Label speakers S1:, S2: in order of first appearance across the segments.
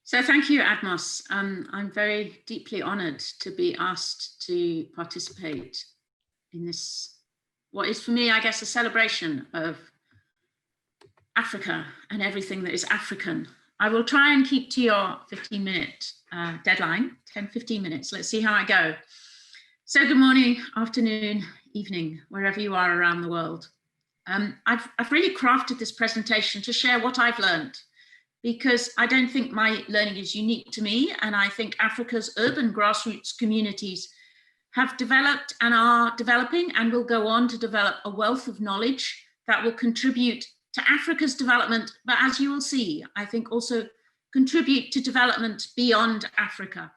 S1: So thank you, Admos. I'm very deeply honoured to be asked to participate in this, what is for me, I guess, a celebration of Africa and everything that is African. I will try and keep to your 15-minute deadline, 10, 15 minutes. Let's see how I go. So good morning, afternoon, evening, wherever you are around the world. I've really crafted this presentation to share what I've learned, because I don't think my learning is unique to me. And I think Africa's urban grassroots communities have developed and are developing and will go on to develop a wealth of knowledge that will contribute to Africa's development, but as you will see, I think also contribute to development beyond Africa.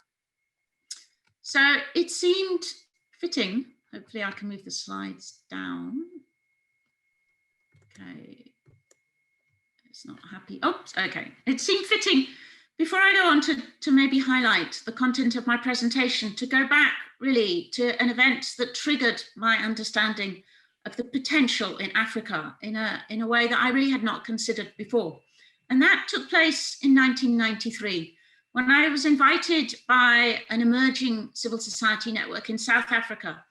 S1: So it seemed fitting, hopefully I can move the slides down. Okay. It's not happy. Oh, okay. It seemed fitting, before I go on to maybe highlight the content of my presentation, to go back really to an event that triggered my understanding of the potential in Africa in a way that I really had not considered before. And that took place in 1993, when I was invited by an emerging civil society network in South Africa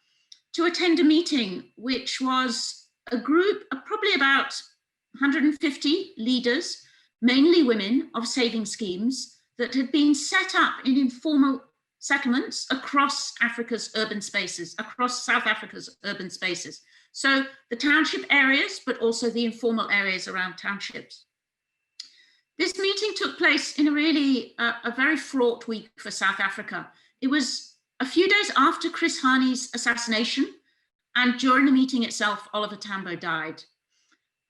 S1: to attend a meeting, which was a group of probably about 150 leaders, mainly women, of saving schemes that had been set up in informal settlements across Africa's urban spaces, across South Africa's urban spaces. So the township areas, but also the informal areas around townships. This meeting took place in a really a very fraught week for South Africa. It was a few days after Chris Hani's assassination, and during the meeting itself, Oliver Tambo died.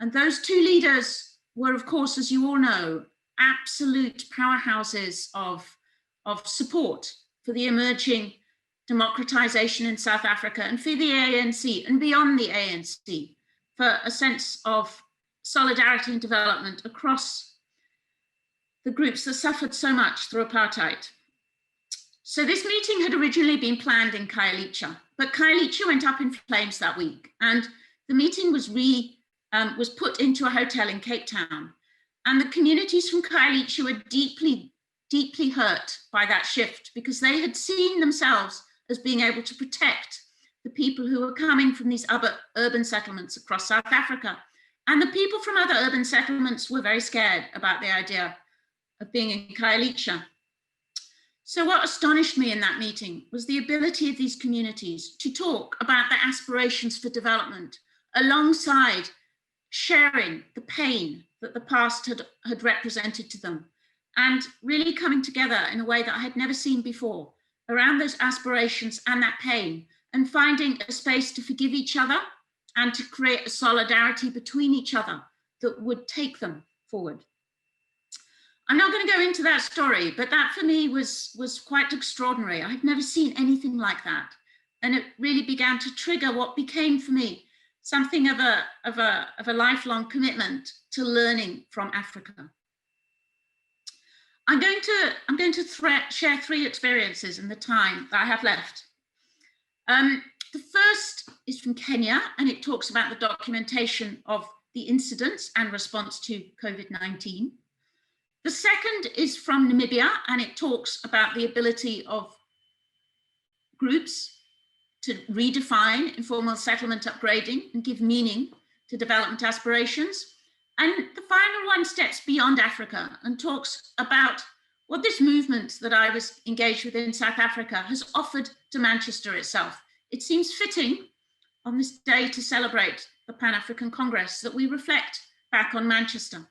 S1: And those two leaders were, of course, as you all know, absolute powerhouses of support for the emerging democratization in South Africa and for the ANC and beyond the ANC, for a sense of solidarity and development across the groups that suffered so much through apartheid. So this meeting had originally been planned in Khayelitsha, but Khayelitsha went up in flames that week, and the meeting was put into a hotel in Cape Town. And the communities from Khayelitsha were deeply, deeply hurt by that shift, because they had seen themselves as being able to protect the people who were coming from these other urban settlements across South Africa. And the people from other urban settlements were very scared about the idea of being in Khayelitsha. So what astonished me in that meeting was the ability of these communities to talk about their aspirations for development alongside sharing the pain that the past had represented to them, and really coming together in a way that I had never seen before around those aspirations and that pain, and finding a space to forgive each other and to create a solidarity between each other that would take them forward. I'm not going to go into that story, but that for me was quite extraordinary. I'd never seen anything like that. And it really began to trigger what became for me something of a lifelong commitment to learning from Africa. I'm going to share three experiences in the time that I have left. The first is from Kenya, and it talks about the documentation of the incidents and response to COVID-19. The second is from Namibia, and it talks about the ability of groups to redefine informal settlement upgrading and give meaning to development aspirations. And the final one steps beyond Africa and talks about what this movement that I was engaged with in South Africa has offered to Manchester itself. It seems fitting on this day to celebrate the Pan-African Congress that we reflect back on Manchester.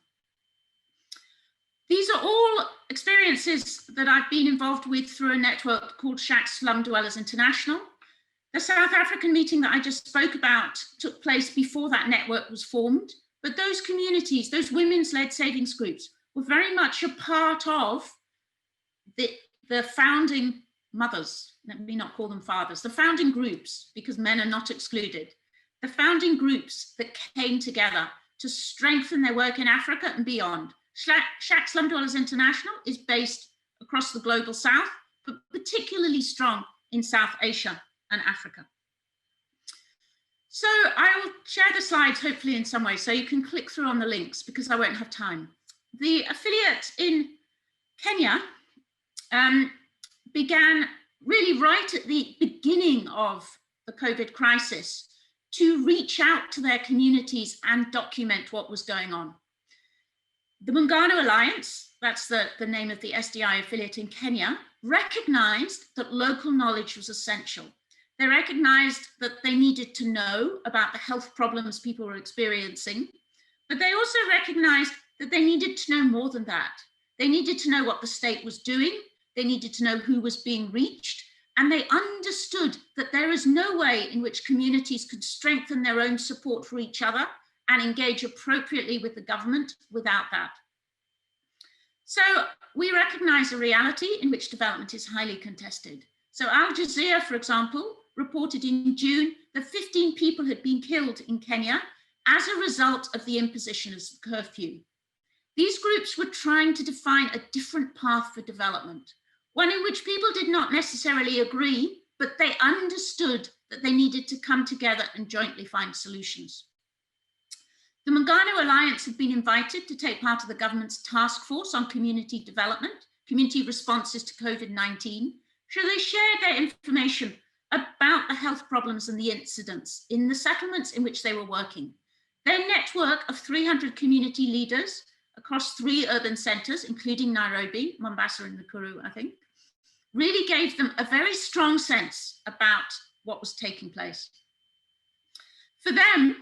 S1: These are all experiences that I've been involved with through a network called Slum Dwellers International. The South African meeting that I just spoke about took place before that network was formed, but those communities, those women's-led savings groups, were very much a part of the founding mothers, let me not call them fathers, the founding groups, because men are not excluded, the founding groups that came together to strengthen their work in Africa and beyond. Slum Dwellers International is based across the global south, but particularly strong in South Asia and Africa. So I will share the slides hopefully in some way, so you can click through on the links because I won't have time. The affiliate in Kenya began really right at the beginning of the COVID crisis to reach out to their communities and document what was going on. The Muungano Alliance, that's the name of the SDI affiliate in Kenya, recognized that local knowledge was essential. They recognized that they needed to know about the health problems people were experiencing, but they also recognized that they needed to know more than that. They needed to know what the state was doing, they needed to know who was being reached, and they understood that there is no way in which communities could strengthen their own support for each other and engage appropriately with the government without that. So we recognize a reality in which development is highly contested. So Al Jazeera, for example, reported in June that 15 people had been killed in Kenya as a result of the imposition of curfew. These groups were trying to define a different path for development, one in which people did not necessarily agree, but they understood that they needed to come together and jointly find solutions. The Muungano Alliance had been invited to take part of the government's task force on community development, community responses to COVID-19, so they shared their information about the health problems and the incidents in the settlements in which they were working. Their network of 300 community leaders across 3 urban centers, including Nairobi, Mombasa and Nakuru, I think, really gave them a very strong sense about what was taking place. For them,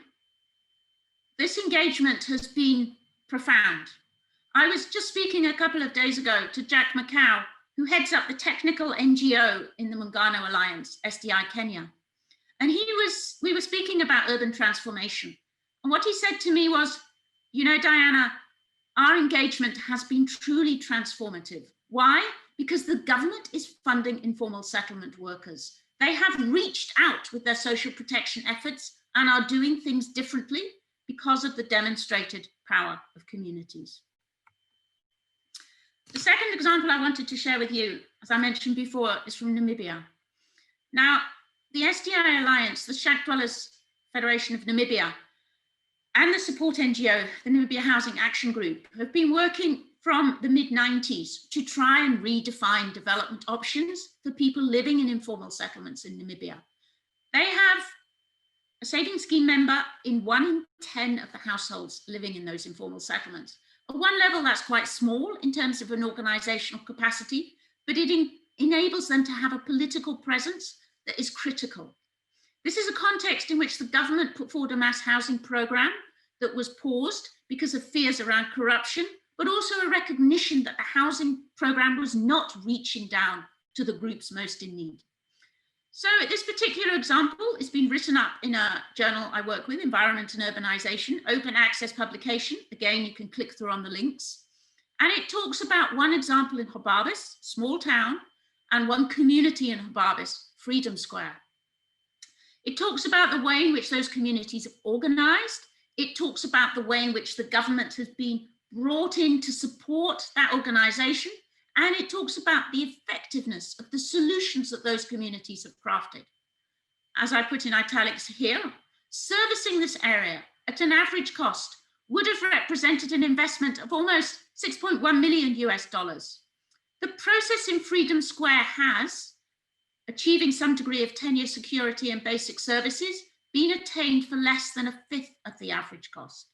S1: this engagement has been profound. I was just speaking a couple of days ago to Jack Macau, who heads up the technical NGO in the Muungano Alliance, SDI Kenya. And we were speaking about urban transformation. And what he said to me was, you know, Diana, our engagement has been truly transformative. Why? Because the government is funding informal settlement workers. They have reached out with their social protection efforts and are doing things differently because of the demonstrated power of communities. The second example I wanted to share with you, as I mentioned before, is from Namibia. Now, the SDI Alliance, the Shack Dwellers Federation of Namibia, and the support NGO, the Namibia Housing Action Group, have been working from the mid-90s to try and redefine development options for people living in informal settlements in Namibia. They have a savings scheme member in 1 in 10 of the households living in those informal settlements. At one level, that's quite small in terms of an organizational capacity, but it enables them to have a political presence that is critical. This is a context in which the government put forward a mass housing program that was paused because of fears around corruption, but also a recognition that the housing program was not reaching down to the groups most in need. So this particular example has been written up in a journal I work with, Environment and Urbanization, open access publication. Again, you can click through on the links. And it talks about one example in Hobabis, small town, and one community in Hobabis, Freedom Square. It talks about the way in which those communities have organized. It talks about the way in which the government has been brought in to support that organization. And it talks about the effectiveness of the solutions that those communities have crafted. As I put in italics here, servicing this area at an average cost would have represented an investment of almost 6.1 million US dollars. The process in Freedom Square has, achieving some degree of tenure security and basic services, been attained for less than 1/5 of the average cost.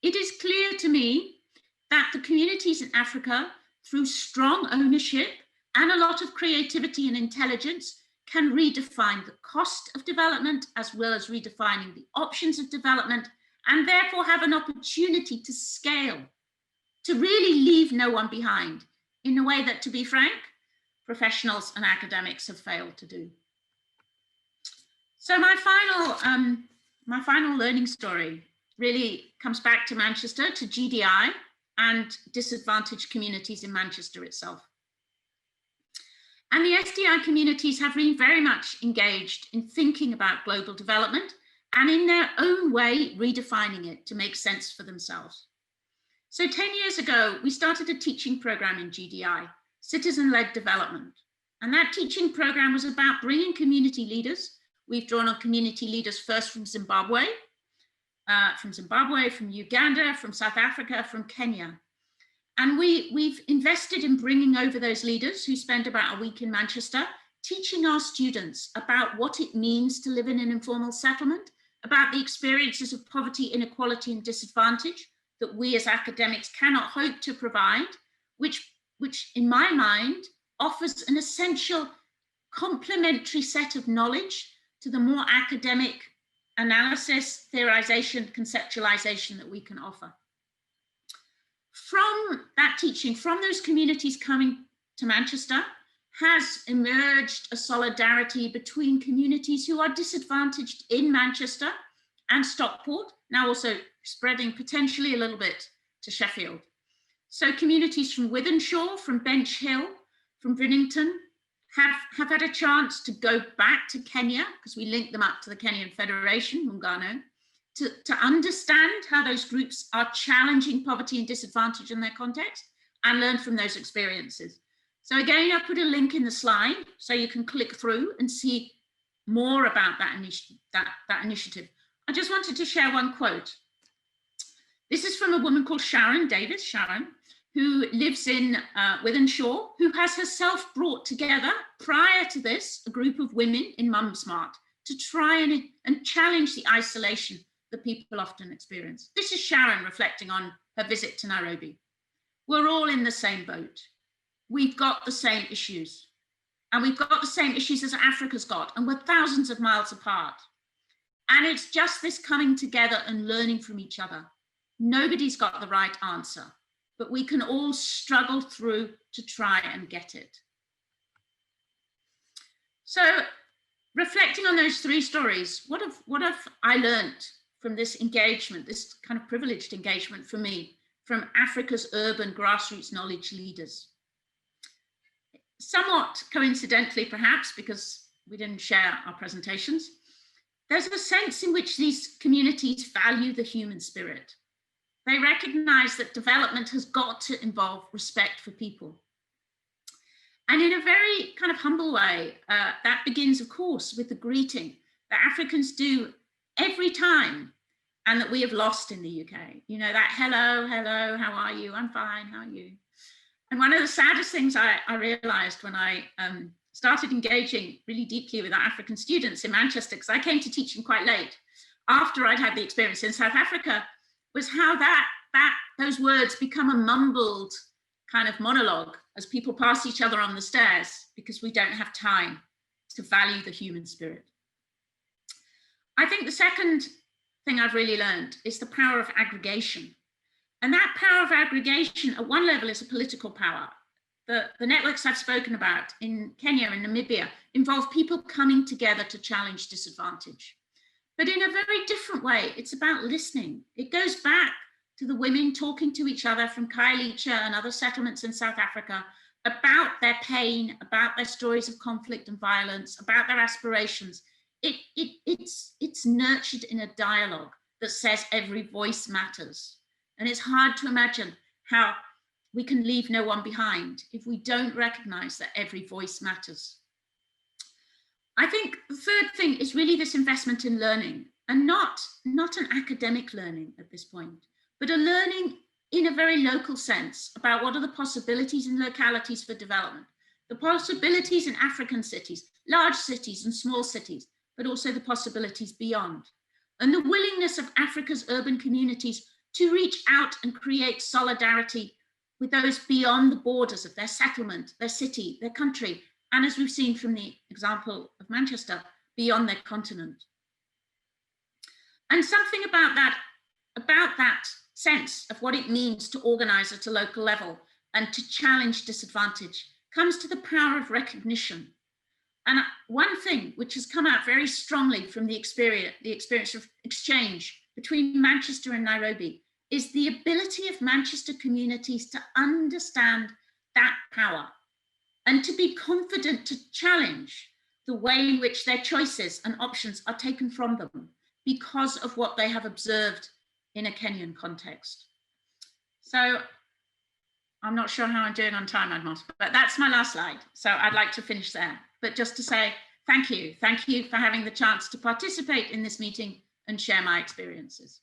S1: It is clear to me that the communities in Africa, through strong ownership and a lot of creativity and intelligence, can redefine the cost of development as well as redefining the options of development, and therefore have an opportunity to scale, to really leave no one behind in a way that, to be frank, professionals and academics have failed to do. So my final learning story really comes back to Manchester, to GDI, and disadvantaged communities in Manchester itself. And the SDI communities have been very much engaged in thinking about global development and in their own way redefining it to make sense for themselves. So 10 years ago, we started a teaching program in GDI, Citizen-Led Development. And that teaching program was about bringing community leaders. We've drawn on community leaders first from Zimbabwe, from Uganda, from South Africa, from Kenya. And we've invested in bringing over those leaders who spend about a week in Manchester, teaching our students about what it means to live in an informal settlement, about the experiences of poverty, inequality, and disadvantage that we as academics cannot hope to provide, which in my mind offers an essential complementary set of knowledge to the more academic analysis, theorization, conceptualization that we can offer. From that teaching, from those communities coming to Manchester, has emerged a solidarity between communities who are disadvantaged in Manchester and Stockport, now also spreading potentially a little bit to Sheffield. So communities from Wythenshawe, from Bench Hill, from Bridlington have had a chance to go back to Kenya, because we link them up to the Kenyan Federation, Muungano, to understand how those groups are challenging poverty and disadvantage in their context and learn from those experiences. So again, I put a link in the slide so you can click through and see more about that initiative. I just wanted to share one quote. This is from a woman called Sharon Davis, who lives in Wythenshawe, who has herself brought together, prior to this, a group of women in Mumsmart to try and challenge the isolation that people often experience. This is Sharon reflecting on her visit to Nairobi. We're all in the same boat. We've got the same issues, and we've got the same issues as Africa's got, and we're thousands of miles apart. And it's just this coming together and learning from each other. Nobody's got the right answer, but we can all struggle through to try and get it. So reflecting on those three stories, what have I learned from this engagement, this kind of privileged engagement for me, from Africa's urban grassroots knowledge leaders? Somewhat coincidentally, perhaps, because we didn't share our presentations, there's a sense in which these communities value the human spirit. They recognize that development has got to involve respect for people. And in a very kind of humble way, that begins, of course, with the greeting that Africans do every time and that we have lost in the UK. You know, that hello, how are you? I'm fine, how are you? And one of the saddest things I realized when I started engaging really deeply with our African students in Manchester, because I came to teaching quite late, after I'd had the experience in South Africa, was how those words become a mumbled kind of monologue as people pass each other on the stairs, because we don't have time to value the human spirit. I think the second thing I've really learned is the power of aggregation. And that power of aggregation at one level is a political power. The networks I've spoken about in Kenya and Namibia involve people coming together to challenge disadvantage. But in a very different way, it's about listening. It goes back to the women talking to each other from Khayelitsha and other settlements in South Africa about their pain, about their stories of conflict and violence, about their aspirations. It's nurtured in a dialogue that says every voice matters. And it's hard to imagine how we can leave no one behind if we don't recognize that every voice matters. I think the third thing is really this investment in learning, and not an academic learning at this point, but a learning in a very local sense about what are the possibilities in localities for development, the possibilities in African cities, large cities and small cities, but also the possibilities beyond, and the willingness of Africa's urban communities to reach out and create solidarity with those beyond the borders of their settlement, their city, their country, and as we've seen from the example of Manchester, beyond their continent. And something about that sense of what it means to organize at a local level and to challenge disadvantage comes to the power of recognition. And one thing which has come out very strongly from the experience of exchange between Manchester and Nairobi is the ability of Manchester communities to understand that power and to be confident to challenge the way in which their choices and options are taken from them because of what they have observed in a Kenyan context. So I'm not sure how I'm doing on time, Admos, but that's my last slide. So I'd like to finish there, but just to say thank you. Thank you for having the chance to participate in this meeting and share my experiences.